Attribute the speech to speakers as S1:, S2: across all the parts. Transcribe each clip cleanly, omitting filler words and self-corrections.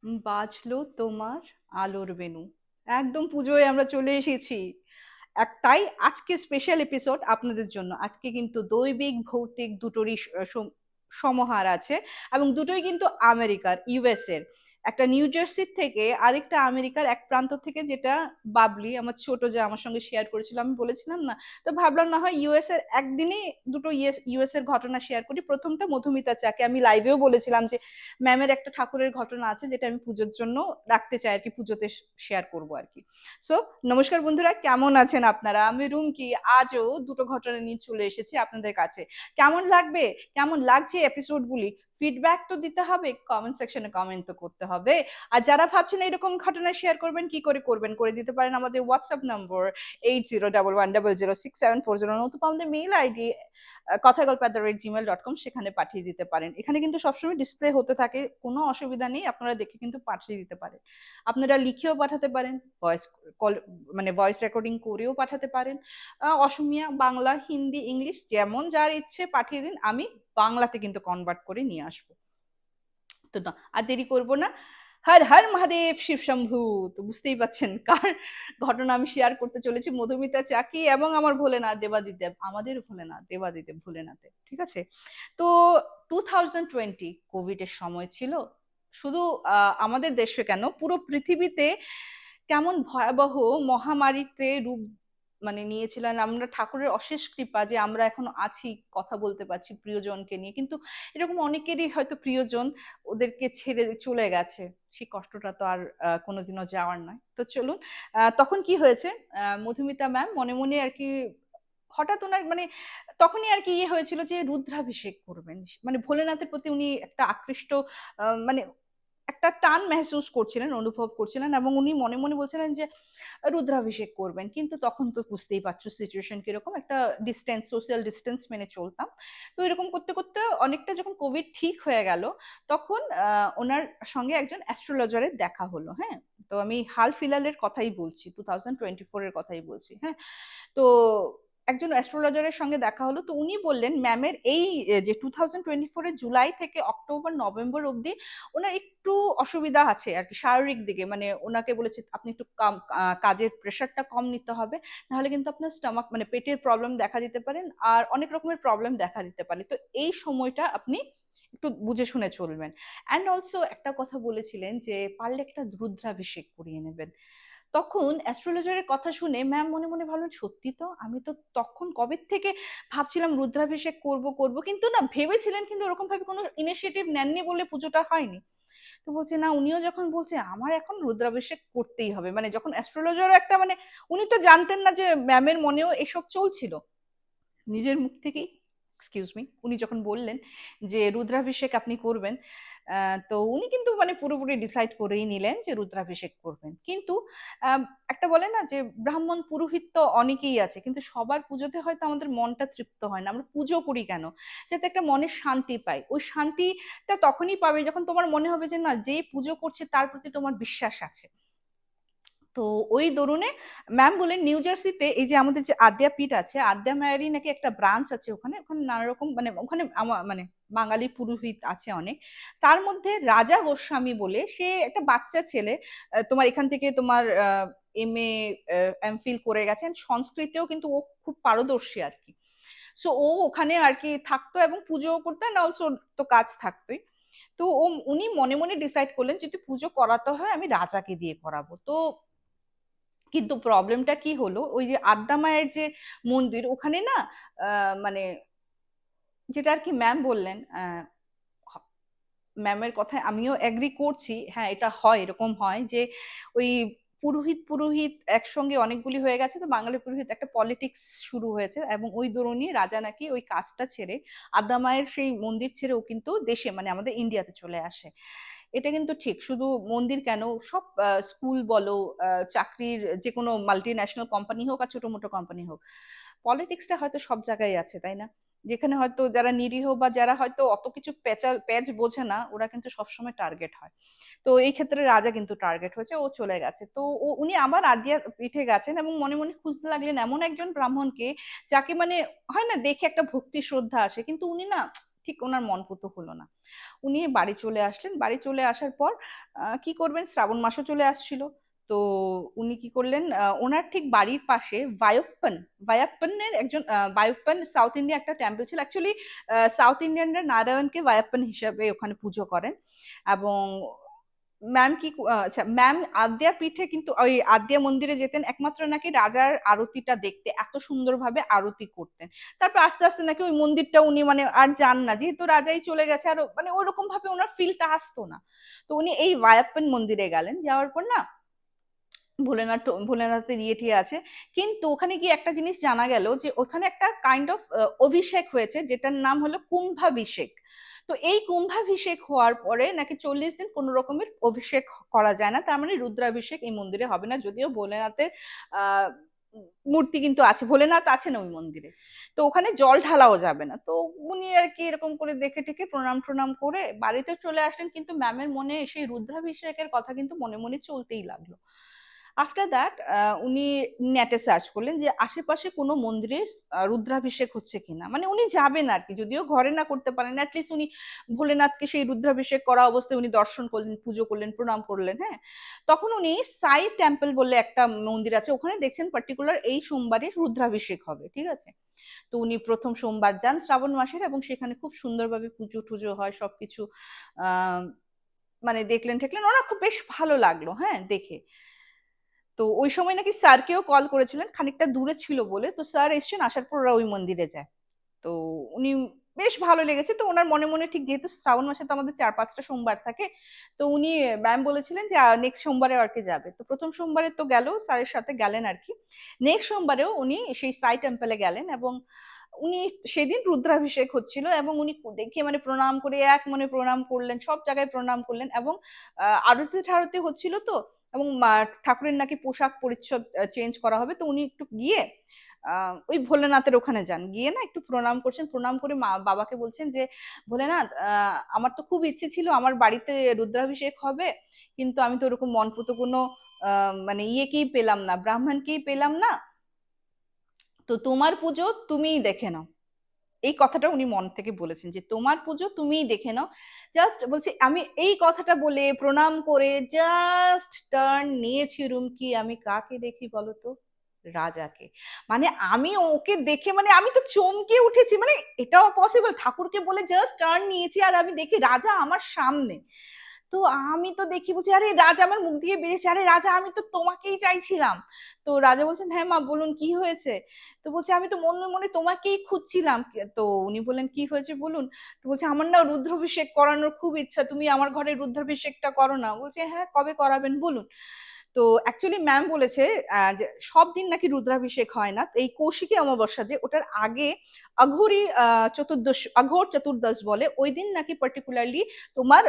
S1: বাজলো তোমার আলোর বেনু। একদম পুজোয় আমরা চলে এসেছি। তাই আজকে স্পেশাল এপিসোড আপনাদের জন্য। আজকে কিন্তু দৈবিক ভৌতিক দুটোরই সমাহার আছে, এবং দুটোই কিন্তু আমেরিকার, ইউএস এর। একটা নিউ জার্সির থেকে, আরেকটা আমেরিকার এক প্রান্ত থেকে, যেটা বাবলি আমার ছোট যে আমার সঙ্গে শেয়ার করেছিল, আমি বলেছিলাম না। তো ভাবলাম না হয় ইউএস এর একদিনে দুটো ইউএস এর ঘটনা শেয়ার করি। প্রথমটা মধুমিতা চাকে, আমি লাইভেও বলেছিলাম যে ম্যামের একটা ঠাকুরের ঘটনা আছে যেটা আমি পুজোর জন্য রাখতে চাই আর কি, পুজোতে শেয়ার করব আর কি। সো নমস্কার বন্ধুরা, কেমন আছেন আপনারা? আমি রুমকি আজও দুটো ঘটনা নিয়ে চলে এসেছি আপনাদের কাছে। কেমন লাগবে, কেমন লাগছে এপিসোডগুলি, ফিডব্যাক তো দিতে হবে, কমেন্ট সেকশনে কমেন্ট তো করতে হবে। আর যারা ভাবছেন এরকম ঘটনা শেয়ার করবেন, কি করে করবেন, করে দিতে পারেন আমাদের হোয়াটসঅ্যাপ নম্বর 8011006740, নতুবা আমাদের মেইল আইডি কথাগল্প@gmail.com, সেখানে পাঠিয়ে দিতে পারেন। এখানে কিন্তু সবসময় ডিসপ্লে হতে থাকে, কোনো অসুবিধা নেই, আপনারা দেখে কিন্তু পাঠিয়ে দিতে পারেন। আপনারা লিখেও পাঠাতে পারেন, ভয়েস কল মানে ভয়েস রেকর্ডিং করেও পাঠাতে পারেন। অসমিয়া, বাংলা, হিন্দি, ইংলিশ, যেমন যার ইচ্ছে পাঠিয়ে দিন, আমি বাংলাতে কিন্তু কনভার্ট করে নিয়ে আসবো। তো না আর দেরি করবো না, হর হর মহাদেব, শিব শম্ভু। তো বুঝতেই পাচ্ছেন কার ঘটনা আমি শেয়ার করতে চলেছি, মধুমিতা চাকি এবং আমার ভোলেনাথ দেবাদিদেব, আমাদের ভোলেনাথ দেবাদিদেব ভোলেনাথে, ঠিক আছে। তো 2020 কোভিড এর সময় ছিল। শুধু আমাদের দেশে কেন, পুরো পৃথিবীতে কেমন ভয়াবহ মহামারীতে রূপ নিয়েছিলেন। আমরা ঠাকুরের অশেষ কৃপা যে আমরা এখন আছি, কথা বলতে পারছি প্রিয়জনকে নিয়ে। কিন্তু এরকম অনেকেরই হয়তো প্রিয়জন ওদেরকে ছেড়ে চলে গেছে, সেই কষ্টটা তো আর কোনোদিনও যাওয়ার নয়। তো চলুন, তখন কি হয়েছে, মধুমিতা ম্যাম মনে মনে আর কি, হঠাৎ ওনার তখনই আর কি ইয়ে হয়েছিল যে রুদ্রাভিষেক করবেন, ভোলেনাথের প্রতি উনি একটা আকৃষ্ট, মানে একটা টান মেহসুস করছিলেন, অনুভব করছিলেন, এবং উনি মনে মনে বলছিলেন যে রুদ্রাভিষেক করবেন। কিন্তু তখন তো বুঝতেই পারছো সিচুয়েশন কিরকম, একটা ডিস্টেন্স, সোশ্যাল ডিস্টেন্স মেনে চলতাম। তো এরকম করতে করতে অনেকটা যখন কোভিড ঠিক হয়ে গেল, তখন ওনার সঙ্গে একজন অ্যাস্ট্রোলজারের দেখা হলো। হ্যাঁ, তো আমি হাল ফিলালের কথাই বলছি, 2024 এর কথাই বলছি। হ্যাঁ, তো একজন অ্যাস্ট্রোলজারের সঙ্গে দেখা হলো। তো উনি বললেন ম্যামের এই যে 2024-এর জুলাই থেকে অক্টোবর নভেম্বর অবধি ওনার একটু অসুবিধা আছে আর কি, শারীরিক দিকে। ওনাকে বলেছে আপনি একটু কাজের প্রেশারটা কম নিতে হবে, নাহলে কিন্তু আপনার স্টমাক পেটের প্রবলেম দেখা দিতে পারেন, আর অনেক রকমের প্রবলেম দেখা দিতে পারে। তো এই সময়টা আপনি একটু বুঝে শুনে চলবেন। অ্যান্ড অলসো একটা কথা বলেছিলেন যে পারলে একটা রুদ্রাভিষেক করিয়ে নেবেন। তখন অ্যাস্ট্রোলজারের কথা শুনে ম্যাম মনে মনে ভাবলেন, সত্যি তো, আমি তো তখন কবে থেকে ভাবছিলাম রুদ্রাভিষেক করব করব, কিন্তু না ভেবেছিলেন, কিন্তু ওরকম ভাবে কোনো ইনিশিয়েটিভ নেননি বলে পুজোটা হয়নি। তো বলছে না, উনিও যখন বলছে আমার এখন রুদ্রাভিষেক করতেই হবে, যখন অ্যাস্ট্রোলজারও একটা উনি তো জানতেন না যে ম্যামের মনেও এসব চলছিল। নিজের মুখ থেকেই, এক্সকিউজ মি, উনি যখন বললেন যে রুদ্রাভিষেক আপনি করবেন, তো উনি কিন্তু পুরোপুরি ডিসাইড করেই নিলেন যে রুদ্রাভিষেক করবেন। কিন্তু একটা বলে না যে ব্রাহ্মণ পুরোহিত তো অনেকেই আছে, কিন্তু সবার পুজোতে হয়তো আমাদের মনটা তৃপ্ত হয় না। আমরা পুজো করি কেন? যাতে একটা মনের শান্তি পাই। ওই শান্তিটা তখনই পাবে যখন তোমার মনে হবে যে না, যে পুজো করছে তার প্রতি তোমার বিশ্বাস আছে। তো ওই দরুনে ম্যাম বলেন নিউ জার্সিতে এই যে আমাদের যে আদ্যা পীঠ আছে, আদ্যা মায়েরই নাকি একটা ব্রাঞ্চ আছে ওখানে। ওখানে নানা রকম ওখানে বাঙালি পুরোহিত আছে অনেক। তার মধ্যে রাজা গোস্বামী বলে, সে একটা বাচ্চা ছেলে, তোমার এখান থেকে তোমার এমএ এমফিল করে গেছেন সংস্কৃতেও, কিন্তু ও খুব পারদর্শী আর কি। সো ও ওখানে আর কি থাকতো এবং পুজো করতেন, অলসো তো কাজ থাকতোই। তো উনি মনে মনে ডিসাইড করলেন যদি পুজো করাতে হয় আমি রাজাকে দিয়ে করাবো। তো কিন্তু প্রবলেমটা কি হলো, ওই যে আদ্যা মায়ের যে মন্দির ওখানে না, মানে যেটা আর কি ম্যাম বললেন, ম্যামের কথায় আমিও এগ্রি করছি। হ্যাঁ, এটা হয়, এরকম হয় যে ওই পুরোহিত পুরোহিত একসঙ্গে অনেকগুলি হয়ে গেছে, তো বাঙালি পুরোহিত একটা পলিটিক্স শুরু হয়েছে, এবং ওই দরুনই রাজা নাকি ওই কাজটা ছেড়ে, আদ্যা মায়ের সেই মন্দির ছেড়ে ও কিন্তু দেশে আমাদের ইন্ডিয়াতে চলে আসে। এটা কিন্তু ঠিক, শুধু মন্দির কেন, সব স্কুল বলো, চাকরির যে কোনো মাল্টি ন্যাশনাল কোম্পানি হোক আর ছোট মোটো কোম্পানি হোক, পলিটিক্সটা হয়তো সব জায়গায় আছে, তাই না? যেখানে হয়তো যারা নিরীহ বা যারা হয়তো অত কিছু প্যাচ বোঝে না, ওরা কিন্তু সবসময় টার্গেট হয়। তো এই ক্ষেত্রে রাজা কিন্তু টার্গেট হয়েছে, ও চলে গেছে। তো উনি আবার আদিয়া পিঠে গেছেন এবং মনে মনে খুঁজতে লাগলেন এমন একজন ব্রাহ্মণকে, যাকে হয় না দেখে একটা ভক্তি শ্রদ্ধা আসে, কিন্তু উনি না ঠিক ওনার মন পুতো হলো না। উনি বাড়ি চলে আসলেন, বাড়ি চলে আসার পর কি করবেন, শ্রাবণ মাসও চলে আসছিল। তো উনি কি করলেন, ওনার ঠিক বাড়ির পাশে ভায়প্পন, ভায়াপ্পনের একজন ভায়প্পন সাউথ ইন্ডিয়া একটা টেম্পল ছিল অ্যাকচুয়ালি। সাউথ ইন্ডিয়ানরা নারায়ণকে ভায়াপ্পন হিসাবে ওখানে পুজো করেন। এবং ম্যাম কি আচ্ছা ম্যাম আদ্যা পীঠে কিন্তু ওই আদ্যা মন্দিরে যেতেন একমাত্র নাকি রাজার আরতিটা দেখতে, এত সুন্দরভাবে আরতি করতেন। তারপর আস্তে আস্তে নাকি ওই মন্দিরটা উনি মানে আর যান না, যেহেতু রাজাই চলে গেছে, আর মানে ওরকম ভাবে ওনার ফিলটা আসতো না। তো উনি এই ভায়াপ্পন মন্দিরে গেলেন, যাওয়ার পর না ভোলেনাথ, ভোলেনাথের ইয়েটি আছে। কিন্তু ওখানে গিয়ে একটা জিনিস জানা গেল যে ওখানে একটা কাইন্ড অফ অভিষেক হয়েছে, যেটার নাম হলো কুম্ভাভিষেক। তো এই কুম্ভাভিষেক হওয়ার পরে নাকি 40 দিন কোনো রকমের অভিষেক করা যায় না, তার মানে রুদ্রাভিষেক এই মন্দিরে হবে না। যদিও ভোলেনাথের আহ মূর্তি কিন্তু আছে, ভোলেনাথ আছেন ওই মন্দিরে, তো ওখানে জল ঢালাও যাবে না। তো উনি আর কি এরকম করে দেখে টেকে প্রণাম টনাম করে বাড়িতে চলে আসলেন, কিন্তু ম্যামের মনে সেই রুদ্রাভিষেকের কথা কিন্তু মনে মনে চলতেই লাগলো। আফটার দ্যাট উনি নেটে সার্চ করলেন যে আশেপাশে কোনো মন্দিরে রুদ্রাভিষেক হচ্ছে কিনা, মানে উনি যাবেন আর কি, যদিও ঘরে না করতে পারেন, অ্যাটলিস্ট উনি ভোলেনাথকে সেই রুদ্রাভিষেক করা অবস্থায় উনি দর্শন করলেন, পুজো করলেন, প্রণাম করলেন। হ্যাঁ, তখন উনি সাই টেম্পল বলে একটা মন্দির আছে, ওখানে দেখছেন পার্টিকুলার এই সোমবারে রুদ্রাভিষেক হবে, ঠিক আছে। তো উনি প্রথম সোমবার যান শ্রাবণ মাসের, এবং সেখানে খুব সুন্দরভাবে পুজো টুজো হয় সবকিছু। আহ মানে দেখলেন ঠেকলেন, ওনার খুব বেশ ভালো লাগলো হ্যাঁ দেখে। তো ওই সময় নাকি স্যারকেও কল করেছিলেন, খানিকটা দূরে ছিল বলে, তো স্যার এসছেন, আসার পর ওরা ওই মন্দিরে যায়। তো উনি বেশ ভালো লেগেছে, তো ওনার মনে মনে ঠিক, যেহেতু শ্রাবণ মাসে তো আমাদের 4-5টা সোমবার থাকে, তো উনি ম্যাম বলেছিলেন যে নেক্সট সোমবারে আর কি যাবে। তো প্রথম সোমবারে তো গেল, স্যারের সাথে গেলেন আর কি। নেক্সট সোমবারেও উনি সেই সাই টেম্পলে গেলেন, এবং উনি সেদিন রুদ্রাভিষেক হচ্ছিল, এবং উনি দেখে মানে প্রণাম করে এক মনে প্রণাম করলেন, সব জায়গায় প্রণাম করলেন। এবং আরতি ঠারতি হচ্ছিল তো, এবং ঠাকুরের নাকি পোশাক পরিচ্ছদ চেঞ্জ করা হবে, তো উনি একটু গিয়ে ওই ভোলেনাথের ওখানে যান, গিয়ে না একটু প্রণাম করছেন, প্রণাম করে মা বাবাকে বলছেন যে ভোলেনাথ, আমার তো খুব ইচ্ছে ছিল আমার বাড়িতে রুদ্রাভিষেক হবে, কিন্তু আমি তো ওরকম মনপুতো কোনো মানে ইয়েকেই পেলাম না, ব্রাহ্মণকেই পেলাম না, তো তোমার পুজো তুমিই দেখে নাও। এই কথাটা উনি মন থেকে বলেছেন যে তোমার পুজো তুমিই দেখে নাও। জাস্ট বলছি, আমি এই কথাটা বলে প্রণাম করে জাস্ট টার্ন নিয়েছি রুম, কি আমি কাকে দেখি বলতো, রাজাকে। মানে আমি ওকে দেখে মানে আমি তো চমকে উঠেছি, মানে এটাও পসিবল, ঠাকুরকে বলে জাস্ট টার্ন নিয়েছি আর আমি দেখি রাজা আমার সামনে। তো আমি তো দেখি বলছি, আরে রাজা, আমার মুখ দিয়ে বেরিয়েছে, আরে রাজা আমি তো তোমাকেই চাইছিলাম। তো রাজা বলছেন, হ্যাঁ মা বলুন কি হয়েছে। তো বলছে, আমি তো মনে মনে তোমাকেই খুঁজছিলাম। তো উনি বললেন, কি হয়েছে বলুন। তো বলছে, আমার না রুদ্রাভিষেক করানোর খুব ইচ্ছা, তুমি আমার ঘরে রুদ্রাভিষেকটা করো না। বলছে, হ্যাঁ কবে করাবেন বলুন। তো অ্যাকচুয়ালি ম্যাম বলেছে যে সব দিন নাকি রুদ্রাভিষেক হয় না, তো এই কৌশিকী অমাবস্যা যে ওটার আগে অঘোরী চতুর্দশ, অঘোর চতুর্দশ বলে, ওই দিন নাকি পার্টিকুলারলি তোমার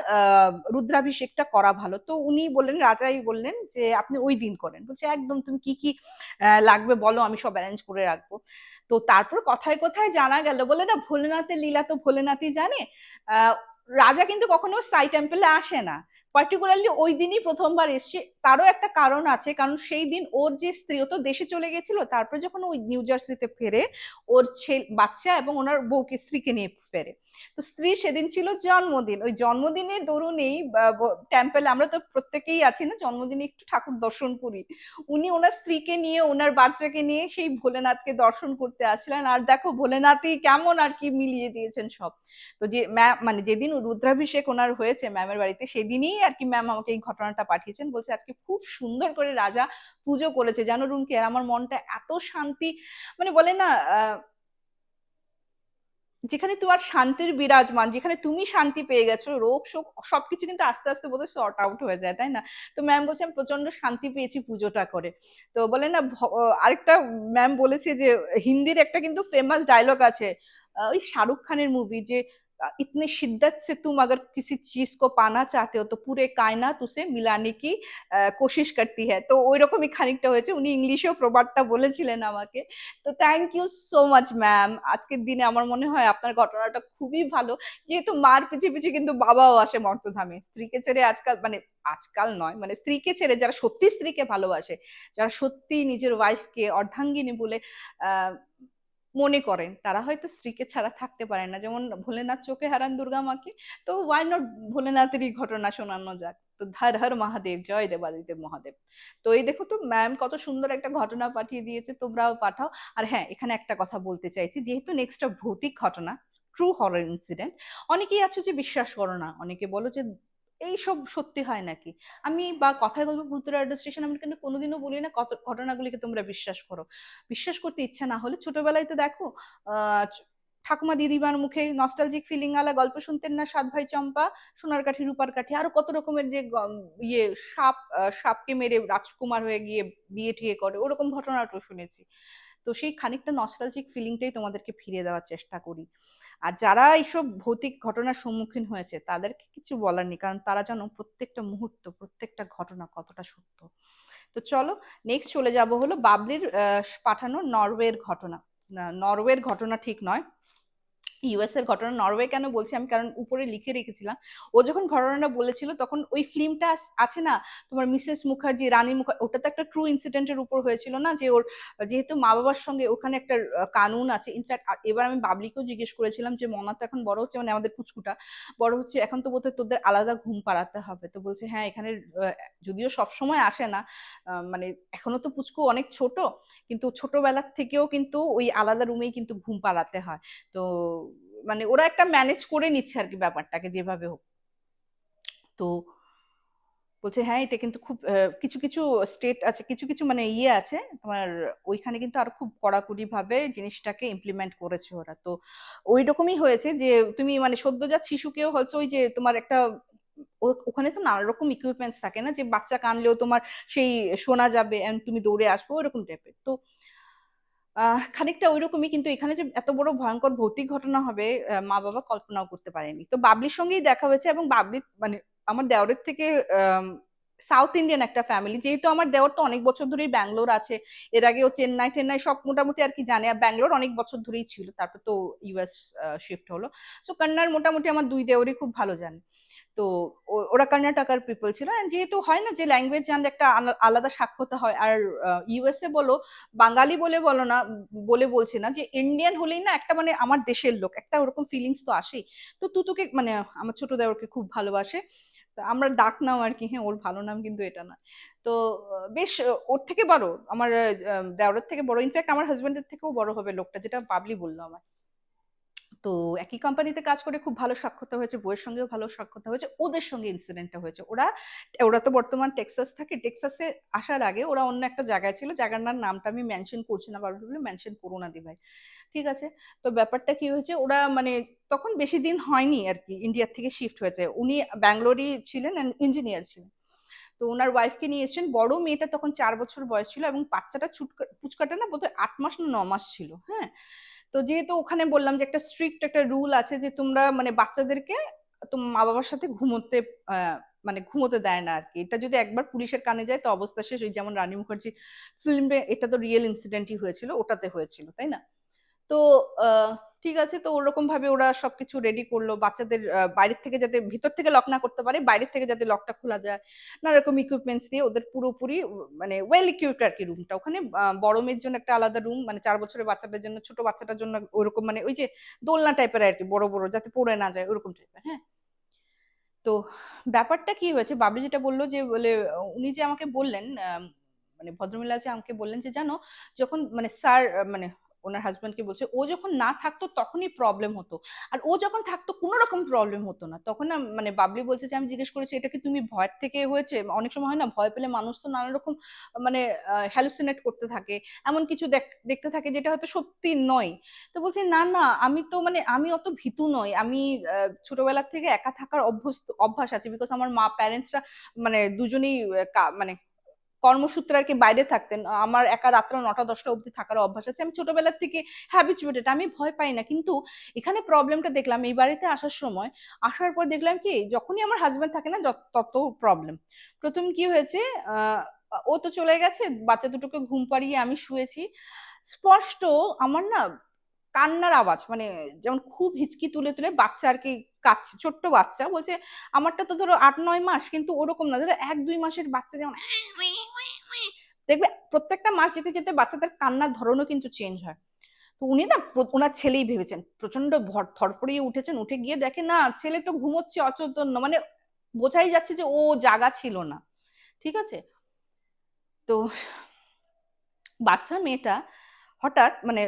S1: রুদ্রাভিষেকটা করা ভালো। তো উনি বললেন, রাজাই বললেন যে আপনি ওই দিন করেন। বলছে, একদম, তুমি কি কি লাগবে বলো, আমি সব অ্যারেঞ্জ করে রাখবো। তো তারপর কথায় কথায় জানা গেল, বলে না ভোলেনাথের লীলা তো ভোলেনাথই জানে। আহ রাজা কিন্তু কখনো সাই টেম্পলে আসে না, পার্টিকুলারলি ওই দিনই প্রথমবার এসছে। তারও একটা কারণ আছে, কারণ সেই দিন ওর যে স্ত্রী, ও তো দেশে চলে গেছিল, তারপর যখন ওই নিউ জার্সিতে ফেরে, ওর ছেলে বাচ্চা এবং ওনার বউকে, স্ত্রীকে নিয়ে ফেরে। তো স্ত্রী সেদিন ছিল জন্মদিন, ওই জন্মদিনের দরুনেই টেম্পলে আমরা তো প্রত্যেকেই আছি না, জন্মদিনে একটু ঠাকুর দর্শন করি। উনি ওনার স্ত্রীকে নিয়ে, ওনার বাচ্চাকে নিয়ে সেই ভোলেনাথকে দর্শন করতে আসলেন, আর দেখো ভোলেনাথই কেমন আর কি মিলিয়ে দিয়েছেন সব। তো যে ম্যাম মানে যেদিন রুদ্রাভিষেক ওনার হয়েছে ম্যামের বাড়িতে, সেদিনই আর কি ম্যাম আমাকে এই ঘটনাটা পাঠিয়েছেন, বলছে আজকে খুব সুন্দর করে রাজা পুজো করেছে জানো রুমকি, আর আমার মনটা এত শান্তি, মানে বলে না যেখানে তোমার শান্তির বিরাজমান, যেখানে তুমি শান্তি পেয়ে গেছো, রোগ শোক সবকিছু কিন্তু আস্তে আস্তে বোধহয় সর্ট আউট হয়ে যায়, তাই না। তো ম্যাম বলছে, আমি প্রচন্ড শান্তি পেয়েছি পুজোটা করে। তো বলে না আরেকটা ম্যাম বলেছে যে হিন্দির একটা কিন্তু ফেমাস ডায়লগ আছে, ওই শাহরুখ খানের মুভি, যে इतने शिद्दत से तुम अगर किसी चीज को पाना चाहते हो तो पूरे कायनात उसे मिलाने की कोशिश करती है। তো ওই রকমই খানিকটা হয়েছে, উনি ইংলিশেও প্রবাদটা বলেছিলেন আমাকে। তো thank you so much ma'am, আজকের দিনে আমার মনে হয় আপনার ঘটনাটা খুবই ভালো, যেহেতু মার পিছে পিছে কিন্তু বাবাও আসে মর্তধামে, স্ত্রীকে ছেড়ে আজকাল, মানে আজকাল নয়, মানে স্ত্রীকে ছেড়ে যারা সত্যি স্ত্রীকে ভালোবাসে, যারা সত্যি নিজের ওয়াইফকে অর্ধাঙ্গিনী বলে আহ মনে করেন, তারা হয়তো স্ত্রীকে ছাড়া থাকতে পারে না, যেমন ভোলেনাথ চোখে হারান দুর্গা মাকে। তো ওয়াই নট ভোলেনাথেরই ঘটনা শোনানো যাক। তো হর হর মহাদেব, জয় দেবাদিদেব মহাদেব। তো এই দেখো তো ম্যাম কত সুন্দর একটা ঘটনা পাঠিয়ে দিয়েছে, তোমরাও পাঠাও। আর হ্যাঁ, এখানে একটা কথা বলতে চাইছি, যেহেতু নেক্সটটা ভৌতিক ঘটনা, ট্রু হরর ইনসিডেন্ট, অনেকেই আছো যে বিশ্বাস করো না, অনেকে বলো যে এইসব সত্যি হয় নাকি। আমি বা কথায় বলবো ভূতুরে রেডিও স্টেশন, আমি কিন্তু কোনোদিনও বলি না কত ঘটনাগুলিকে তোমরা বিশ্বাস করো। বিশ্বাস করতে ইচ্ছা না হলে ছোটবেলায় তো দেখো, আহ ঠাকুমা দিদিমার মুখে নস্টালজিক ফিলিং আলা গল্প শুনতেন না, সাত ভাই চম্পা, সোনার কাঠি রূপার কাঠি, আরো কত রকমের যে ইয়ে সাপ, সাপকে মেরে রাজকুমার হয়ে গিয়ে বিয়ে ঠিয়ে করে, ওরকম ঘটনাটাও শুনেছি। তো সেই খানিকটা নস্টালজিক ফিলিংটাই তোমাদেরকে ফিরিয়ে দেওয়ার চেষ্টা করি। আর যারা এইসব ভৌতিক ঘটনার সম্মুখীন হয়েছে তাদেরকে কিছু বলার নেই, কারণ তারা জানো প্রত্যেকটা মুহূর্ত, প্রত্যেকটা ঘটনা কতটা সত্য। তো চলো, নেক্সট চলে যাব হলো বাবলির পাঠানো নরওয়ের ঘটনা। না, নরওয়ের ঘটনা ঠিক নয়, ইউএস এর ঘটনা। নরওয়ে কেন বলছি আমি, কারণ উপরে লিখে রেখেছিলাম। ও যখন ঘটনাটা বলেছিল তখন ওই ফিল্মটা আছে না তোমার, মিসেস মুখার্জি, রানী মুখার্জি, ওটা তো একটা ট্রু ইনসিডেন্টের উপর হয়েছিল না, যে ওর যেহেতু মা বাবার সঙ্গে ওখানে একটা কানুন আছে। ইনফ্যাক্ট এবার আমি বাবলিকেও জিজ্ঞেস করেছিলাম যে মনা তো এখন বড় হচ্ছে, মানে আমাদের পুচকুটা বড় হচ্ছে, এখন তো বোধহয় তোদের আলাদা ঘুম পাড়াতে হবে। তো বলছে হ্যাঁ, এখানে যদিও সব সময় আসে না, মানে এখনো তো পুচকু অনেক ছোট, কিন্তু ছোটবেলার থেকেও কিন্তু ওই আলাদা রুমেই কিন্তু ঘুম পাড়াতে হয়। তো মানে ওরা একটা ম্যানেজ করে নিচ্ছে আর কি ব্যাপারটাকে যেভাবে হোক। তো বলছে হ্যাঁ, এটা কিন্তু খুব কিছু কিছু স্টেট আছে, কিছু কিছু মানে ইয়ে আছে তোমার, ওইখানে কিন্তু আরো খুব কড়াকড়ি ভাবে জিনিসটাকে ইমপ্লিমেন্ট করেছে ওরা। তো ওই রকমই হয়েছে যে তুমি মানে সদ্যজাত শিশুকেও হচ্ছে ওই যে তোমার একটা ওখানে তো নানা রকম ইকুইপমেন্টস থাকে না, যে বাচ্চা কানলেও তোমার সেই শোনা যাবে and তুমি দৌড়ে আসবে ওরকম টাইপের। তো খানিকটা ওইরকমই, কিন্তু এখানে যে এত বড় ভয়ঙ্কর ভৌতিক ঘটনা হবে মা বাবা কল্পনাও করতে পারেনি। তো বাবলির সঙ্গেই দেখা হয়েছে, এবং বাবলি মানে আমার দেওরের থেকে সাউথ ইন্ডিয়ান একটা ফ্যামিলি, যেহেতু আমার দেওর তো অনেক বছর ধরেই ব্যাঙ্গালোর আছে, এর আগেও চেন্নাই টেন্নাই সব মোটামুটি আর কি জানে, আর ব্যাঙ্গালোর অনেক বছর ধরেই ছিল, তারপর তো ইউএস শিফট হলো। সো কন্নড় মোটামুটি আমার দুই দেওরই খুব ভালো জানে। তো ওরা কর্ণাটকার পিপল ছিল, and যেহেতু হয় না যে ল্যাঙ্গুয়েজ জানলে একটা আলাদা সাক্ষরতা হয়। আর ইউএসএ বলো, বাঙালি বলে বলো না, বলে বলছি না, যে ইন্ডিয়ান হলেই না একটা মানে আমার দেশের লোক, একটা ওরকম ফিলিংস তো আসেই। তো তুতুকে মানে আমার ছোট দেওরকে খুব ভালোবাসে, তো আমরা ডাক নাম আর কি, হ্যাঁ ওর ভালো নাম কিন্তু এটা না। তো বেশ ওর থেকে বড় আমার, দেওরের থেকে বড়, ইনফ্যাক্ট আমার হাজবেন্ডের থেকেও বড় হবে লোকটা, যেটা বাবলি বললো আমার। তো একই কোম্পানিতে কাজ করে খুব ভালো সাক্ষরতা হয়েছে, বইয়ের সঙ্গেও ভালো সাক্ষরতা হয়েছে, ওদের সঙ্গে ইনসিডেন্টটা হয়েছে। ওরা ওরা তো বর্তমান টেক্সাস থাকে, টেক্সাসে আসার আগে ওরা অন্য একটা জায়গায় ছিল, জায়গাটার নামটা আমি মেনশন করছি না, বারবার বলে মেনশন করো না দি ভাই, ঠিক আছে। তো ব্যাপারটা কি হয়েছে, ওরা মানে তখন বেশি দিন হয়নি আর কি ইন্ডিয়ার থেকে শিফট হয়েছে, উনি ব্যাঙ্গালোরই ছিলেন, ইঞ্জিনিয়ার ছিলেন। তো ওনার ওয়াইফকে নিয়ে এসেছেন, বড় মেয়েটা তখন 4 বছর বয়স ছিল, এবং বাচ্চাটা পুচকাটা না বোধহয় 8 মাস না 9 মাস ছিল, হ্যাঁ। তো যেহেতু ওখানে বললাম যে একটা স্ট্রিক্ট একটা রুল আছে যে তোমরা মানে বাচ্চাদেরকে তোমার মা বাবার সাথে ঘুমোতে মানে ঘুমোতে দেয় না আর কি। এটা যদি একবার পুলিশের কানে যায় তো অবস্থা শেষ। ওই যেমন রানী মুখার্জি ফিল্মে, এটা তো রিয়েল ইনসিডেন্টই হয়েছিল, ওটাতে হয়েছিল, তাই না? তো আহ, ঠিক আছে, তো ওরকম ভাবে ওরা সবকিছু রেডি করলো বাচ্চাদের, বাইরের থেকে যাতে ভিতর থেকে লক না করতে পারে, বাইরের থেকে যাতে লকটা খোলা যায়, নানা রকম ইকুইপমেন্টস দিয়ে ওদের পুরোপুরি মানে ওয়েল ইকুইপড আর কি রুমটা। ওখানে বড় মেয়ের জন্য একটা আলাদা রুম, মানে 4 বছরের বাচ্চাদের জন্য, ছোট বাচ্চাটার জন্য ওরকম মানে ওই যে দোলনা টাইপের আর কি, বড় বড় যাতে পড়ে না যায় ওরকম টাইপের, হ্যাঁ। তো ব্যাপারটা কি হয়েছে, বাবলি যেটা বললো যে বলে উনি যে আমাকে বললেন, মানে ভদ্রমহিলা যে আমাকে বললেন যে জানো, যখন মানে স্যার মানে ওনার হাজবেন্ডকে বলছে ও যখন না থাকতো তখনই প্রবলেম হতো, আর ও যখন থাকতো কোনো রকম প্রবলেম হতো না। তখন না মানে বাবলি বলছে যে আমি জিজ্ঞেস করেছি এটা কি তুমি ভয়ের থেকে হয়েছে, অনেক সময় হয় না ভয় পেলে মানুষ তো নানা রকম মানে হ্যালুসিনেট করতে থাকে, এমন কিছু দেখতে থাকে যেটা হয়তো সত্যি নয়। তো বলছি না না, আমি তো মানে আমি অত ভীতু নই, আমি ছোটবেলা থেকে একা থাকার অভ্যাস আছে, বিকজ আমার মা প্যারেন্টসরা মানে দুজনেই মানে কর্মসূত্রে আর কি বাইরে থাকতেন, আমার একা রাত্র 9টা 10টা অবধি থাকার অভ্যাস আছে, আমি ছোটবেলার থেকে হ্যাবিচুয়েটেড, আমি ভয় পাই না। কিন্তু এখানে প্রবলেমটা দেখলাম এই বাড়িতে আসার সময়, আসার পর দেখলাম কি যখনই আমার হাজবেন্ড থাকে না তত প্রবলেম। প্রথম কি হয়েছে, আহ ও তো চলে গেছে, বাচ্চা দুটোকে ঘুম পাড়িয়ে আমি শুয়েছি, স্পষ্ট আমার না কান্নার আওয়াজ, মানে যেমন খুব হিচকি তুলে তুলে বাচ্চা আর কি কাঁদছে, ছোট্ট বাচ্চা বলছে। আমারটা তো ধরো 8 9 মাস, কিন্তু ওরকম না, ধরো 1 2 মাসের বাচ্চা যেমন দেখবে প্রত্যেকটা মাস যেতে যেতে বাচ্চাদের কান্নার ধরনও কিন্তু চেঞ্জ হয়। তো উনি না ওনার ছেলেই ভেবেছেন, প্রচন্ড ধরপড়িয়ে উঠেছেন, উঠে গিয়ে দেখে না ছেলে তো ঘুমোচ্ছে অচৈতন্য, মানে বোঝাই যাচ্ছে যে ও জাগা ছিল না। ঠিক আছে। তো বাচ্চা মেয়েটা হঠাৎ মানে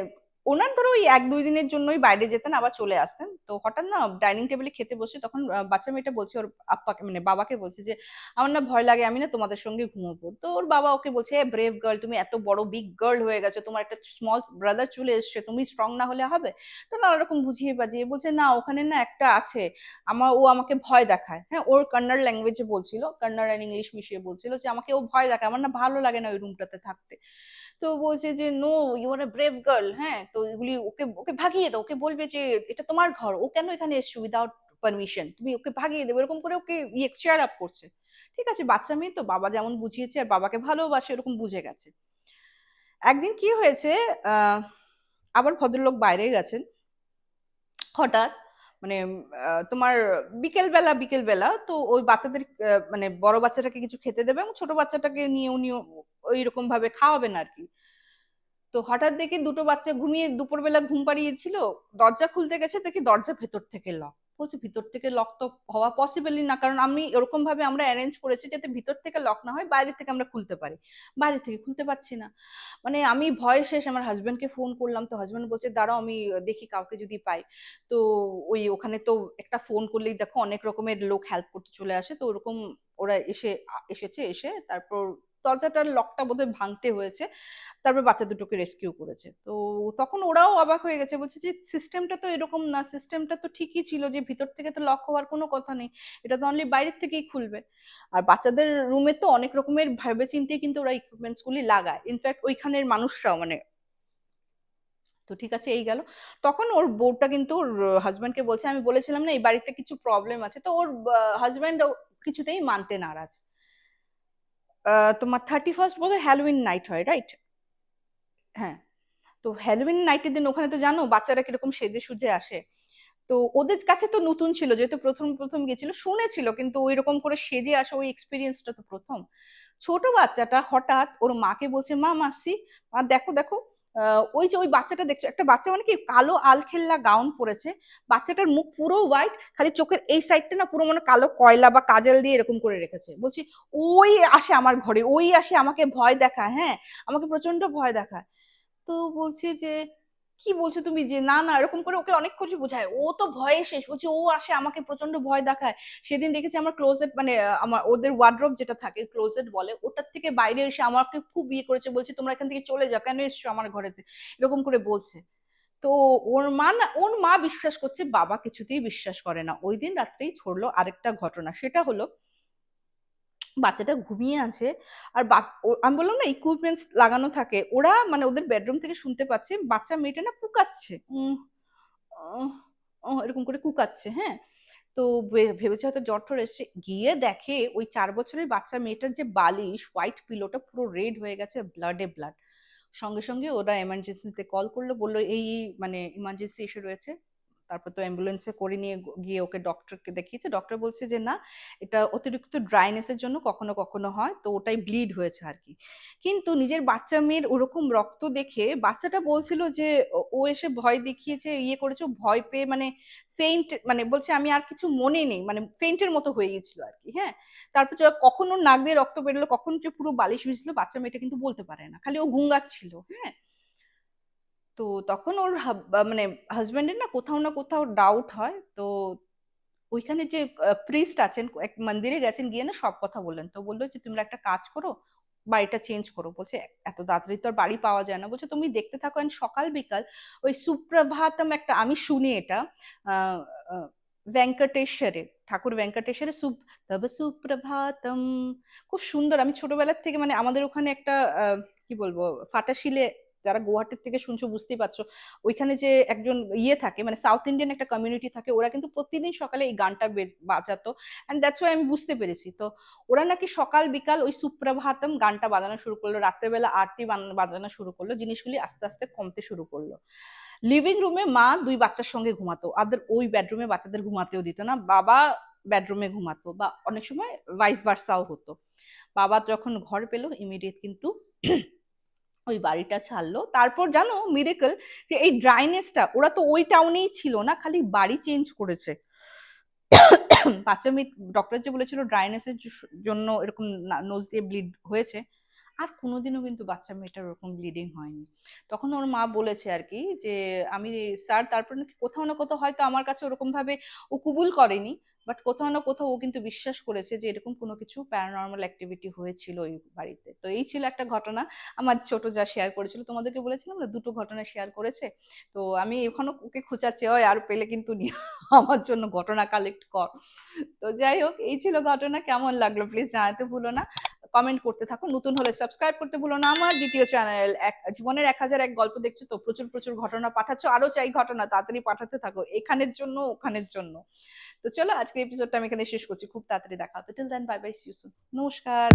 S1: ওনার ধরো ওই 1-2 দিনের জন্যই বাইরে যেতেন, আবার চলে আসতেন। তো হঠাৎ না ডাইনিং টেবিলে খেতে বসে তখন বাচ্চা মেয়েটা বলছে ওর আপ্পাকে, মানে বাবাকে বলছে যে আমার না ভয় লাগে, আমি না তোমাদের সঙ্গে ঘুমোবো। তো ওর বাবা ওকে বলছে, এ ব্রেভ গার্ল, তুমি এত বড় বিগ গার্ল হয়ে গেছো, তোমার একটা স্মল ব্রাদার চলে এসছে, তুমি স্ট্রং না হলে হবে? তো নানা রকম বুঝিয়ে বাজিয়ে বলছে না ওখানে না একটা আছে, ও আমাকে ভয় দেখায়। হ্যাঁ, ওর কন্নড় ল্যাঙ্গুয়েজে বলছিল, কন্নড় আর ইংলিশ মিশিয়ে বলছিল যে আমাকে ও ভয় দেখায়, আমার না ভালো লাগে না ওই রুমটাতে থাকতে। তো বলছে যে no, you are a brave girl. হ্যাঁ, তো এগুলি ওকে ওকে ভাগিয়ে দাও, ওকে বলবে যে এটা তোমার ঘর, ও কেন এখানে এসছে উইদাউট পারমিশন, তুমি ওকে ভাগিয়ে দেবে, এরকম করে ওকে চেয়ার আপ করছে। ঠিক আছে, বাচ্চা মেয়ে তো, বাবা যেমন বুঝিয়েছে আর বাবাকে ভালোবাসে এরকম বুঝে গেছে। একদিন কি হয়েছে, আহ আবার ভদ্রলোক বাইরে গেছেন হঠাৎ, মানে তোমার বিকেল বেলা তো ওই বাচ্চাদের মানে বড় বাচ্চাটাকে কিছু খেতে দেবে এবং ছোট বাচ্চাটাকে নিয়ে উনি ওই রকম ভাবে খাওয়াবেন আর কি। তো হঠাৎ দেখি দুটো বাচ্চা ঘুমিয়ে দুপুরবেলা ঘুম পাড়িয়েছিল, দরজা খুলতে গেছে দেখি দরজা ভেতর থেকে লক। বলছে ভিতর থেকে লক তো হওয়া পসিবলই না, কারণ আমি এরকম ভাবে আমরা অ্যারেঞ্জ করেছি যাতে ভিতর থেকে লক না হয়, বাইরে থেকে আমরা খুলতে পারি, বাইরে থেকে খুলতে পারছি না। মানে আমি ভয় শেষ, আমার হাজবেন্ডকে ফোন করলাম, তো হাজবেন্ড বলছে দাঁড়াও আমি দেখি কাউকে যদি পাই। তো ওখানে তো একটা ফোন করলেই দেখো অনেক রকমের লোক হেল্প করতে চলে আসে, তো ওরকম ওরা এসে তারপর দরজাটার লকটা বোধহয় ভাঙতে হয়েছে, তারপর বাচ্চা দুটোকে রেস্কিউ করেছে। তো তখন ওরাও অবাক হয়ে গেছে, বলছে যে সিস্টেমটা তো এরকম না, সিস্টেমটা তো ঠিকই ছিল যে ভিতর থেকে তো লক হওয়ার কোনো কথা নেই, এটা তো অনলি বাইরের থেকেই খুলবে। আর বাচ্চাদের রুমে তো অনেক রকমের ভেবে চিন্তে কিন্তু ওরা ইকুইপমেন্টস গুলি লাগায়, ইনফ্যাক্ট ওইখানের মানুষরাও মানে। তো ঠিক আছে, এই গেল। তখন ওর বউটা কিন্তু ওর হাজব্যান্ডকে বলছে আমি বলেছিলাম না এই বাড়িতে কিছু প্রবলেম আছে, তো ওর হাজব্যান্ড কিছুতেই মানতে নারাজ। তোমার 31st বোধহয় হ্যালোউইন নাইট হয়, রাইট? হ্যাঁ। তো হ্যালোউইন নাইটের দিন ওখানে তো জানো বাচ্চারা কিরকম সেজে সুজে আসে। তো ওদের কাছে তো নতুন ছিল, যেহেতু প্রথম প্রথম গেছিল শুনেছিল, কিন্তু ওই রকম করে সেজে আসা ওই এক্সপিরিয়েন্সটা তো প্রথম। ছোট বাচ্চাটা হঠাৎ ওর মাকে বলছে মা মাসি, মা দেখো দেখো, ওই যে ওই বাচ্চাটা দেখছে, একটা বাচ্চা মানে কি কালো আলখেল্লা গাউন পরেছে, বাচ্চাটার মুখ পুরো হোয়াইট, খালি চোখের এই সাইডটা না পুরো মানে কালো কয়লা বা কাজল দিয়ে এরকম করে রেখেছে। বলছি ওই আসে আমার ঘরে, ওই আসে আমাকে ভয় দেখায়, হ্যাঁ আমাকে প্রচন্ড ভয় দেখায়। তো বলছে যে কি বলছো তুমি, যে না না এরকম করে ওকে অনেক কিছু বোঝায়, ও তো ভয়ে শেষ, বলছে ও আসে আমাকে প্রচন্ড ভয় দেখায়। সেদিন দেখেছি আমার ক্লোজেট মানে আমার ওদের ওয়ার্ড্রোব যেটা থাকে ক্লোজেট বলে, ওটার থেকে বাইরে এসে আমাকে খুব ইয়ে করেছে, বলছে তোমরা এখান থেকে চলে যাও, কেন এসছো আমার ঘরেতে, এরকম করে বলছে। তো ওর মা বিশ্বাস করছে, বাবা কিছুতেই বিশ্বাস করে না। ওই দিন রাত্রেই ছড়লো আরেকটা ঘটনা, সেটা হলো বাচ্চাটা ঘুমিয়ে আছে আর আমি বললাম না ইকুইপমেন্টস লাগানো থাকে, ওরা মানে ওদের বেডরুম থেকে শুনতে পাচ্ছে বাচ্চা মেয়েটা না কুকাচ্ছে, উম, এরকম করে কুকাচ্ছে। হ্যাঁ। তো ভেবেছে হয়তো জ্বর টর এসছে, গিয়ে দেখে ওই 4 বছরের বাচ্চা মেয়েটার যে বালিশ হোয়াইট পিলোটা পুরো রেড হয়ে গেছে, ব্লাডে ব্লাড। সঙ্গে সঙ্গে ওরা এমার্জেন্সিতে কল করলো, বললো এই মানে ইমার্জেন্সি এসে রয়েছে। তারপর তো অ্যাম্বুলেন্সে করে নিয়ে গিয়ে ওকে ডক্টরকে দেখিয়েছে, ডক্টর বলছে যে না এটা অতিরিক্ত ড্রাইনেসের জন্য কখনো কখনো হয়, তো ওটাই ব্লিড হয়েছে আর কি। কিন্তু নিজের বাচ্চা মেয়ের ওরকম রক্ত দেখে বাচ্চাটা বলছিল যে ও এসে ভয় দেখিয়েছে, ইয়ে করেছে, ও ভয় পেয়ে মানে ফেইন্ট, মানে বলছে আমি আর কিছু মনে নেই, মানে ফেইন্টের মতো হয়ে গেছিল আর কি। হ্যাঁ। তারপর কখন ওর নাক দিয়ে রক্ত বেরোলো, কখন যে পুরো বালিশ ভিজলো, বাচ্চা মেয়েটা কিন্তু বলতে পারে না, খালি ও গুঙ্গাচ্ছিল। হ্যাঁ। তো তখন ওর মানে হাজবেন্ডের না কোথাও ডাউট হয়, তো ওইখানে যে প্রিস্ট আছেন এক মন্দিরে গেছেন, গিয়ে না সব কথা বললেন। তো বললো যে তোমরা একটা কাজ করো, বাড়িটা চেঞ্জ করো। বলছে এত তাড়াতাড়ি তো আর বাড়ি পাওয়া যায় না, বলছে তুমি দেখতে থাকো, সকাল বিকাল ওই সুপ্রভাতম একটা আমি শুনি এটা আহ আহ, ভেঙ্কটেশ্বরে, ঠাকুর ভেঙ্কটেশ্বরে তবে সুপ্রভাতম, খুব সুন্দর। আমি ছোটবেলার থেকে মানে আমাদের ওখানে একটা কি বলবো ফাটাশিলে, যারা গুয়াহাটির থেকে শুনছো বুঝতেই পারছো, ওইখানে যে একজন ইয়ে থাকে মানে সাউথ ইন্ডিয়ান একটা কমিউনিটি থাকে, ওরা কিন্তু প্রতিদিন সকালে এই গানটা বাজাতো। এন্ড দ্যাটস ওয়াই আমি বুঝতে পেরেছি। তো ওরা নাকি সকাল বিকাল ওই সুপ্রভাতম গানটা বাজানো শুরু করলো, রাত্রেবেলা আরতি বাজানো শুরু করলো, জিনিসগুলি আস্তে আস্তে কমতে শুরু করলো। লিভিং রুমে মা দুই বাচ্চার সঙ্গে ঘুমাতো, আর ওই বেডরুমে বাচ্চাদের ঘুমাতেও দিত না, বাবা বেডরুমে ঘুমাতো, বা অনেক সময় ভাইস ভার্সাও হতো। বাবা যখন ঘর পেলো ইমিডিয়েট কিন্তু ওই বাড়িটা ছাড়লো। তারপর জানো মিরেকল, যে এই ড্রাইনেসটা, ওরা তো ওই টাউনেই ছিল না, খালি বাড়ি চেঞ্জ করেছে। বাচ্চা মেয়ে, ডক্টর যে বলেছিল ড্রাইনেসের জন্য এরকম নোজ দিয়ে ব্লিড হয়েছে, আর কোনোদিনও কিন্তু বাচ্চা মেয়েটার ওরকম ব্লিডিং হয়নি। তখন ওর মা বলেছে আর কি যে আমি স্যার, তারপর নাকি কোথাও না কোথাও, হয়তো আমার কাছে ওরকম ভাবে ও কবুল করেনি, বাট কোথাও না কোথাও ও কিন্তু বিশ্বাস করেছে যে এরকম কোনো কিছু প্যারানর্মাল অ্যাক্টিভিটি হয়েছিল ওই বাড়িতে। তো এই ছিল একটা ঘটনা আমার ছোট যা শেয়ার করেছিল, তোমাদেরকে বলেছিলাম না দুটো ঘটনা শেয়ার করেছে। তো আমি এখনো ওকে খোঁচাচ্ছি, ওই আর পেলে কিন্তু নিয়ে আমার জন্য ঘটনা কালেক্ট কর। তো যাই হোক, এই ছিল ঘটনা। কেমন লাগলো প্লিজ জানাতে ভুলো না, কমেন্ট করতে থাকো। নতুন হলে সাবস্ক্রাইব করতে ভুলো না আমার দ্বিতীয় চ্যানেল জীবনের 1001 গল্প। দেখছো তো প্রচুর প্রচুর ঘটনা পাঠাচ্ছ, আরো চাই ঘটনা, তাড়াতাড়ি পাঠাতে থাকো, এখানের জন্য ওখানের জন্য। তো চলো আজকের এপিসোডটা আমি এখানে শেষ করছি, খুব তাড়াতাড়ি দেখা হবে। Till then bye bye, see you soon, নমস্কার।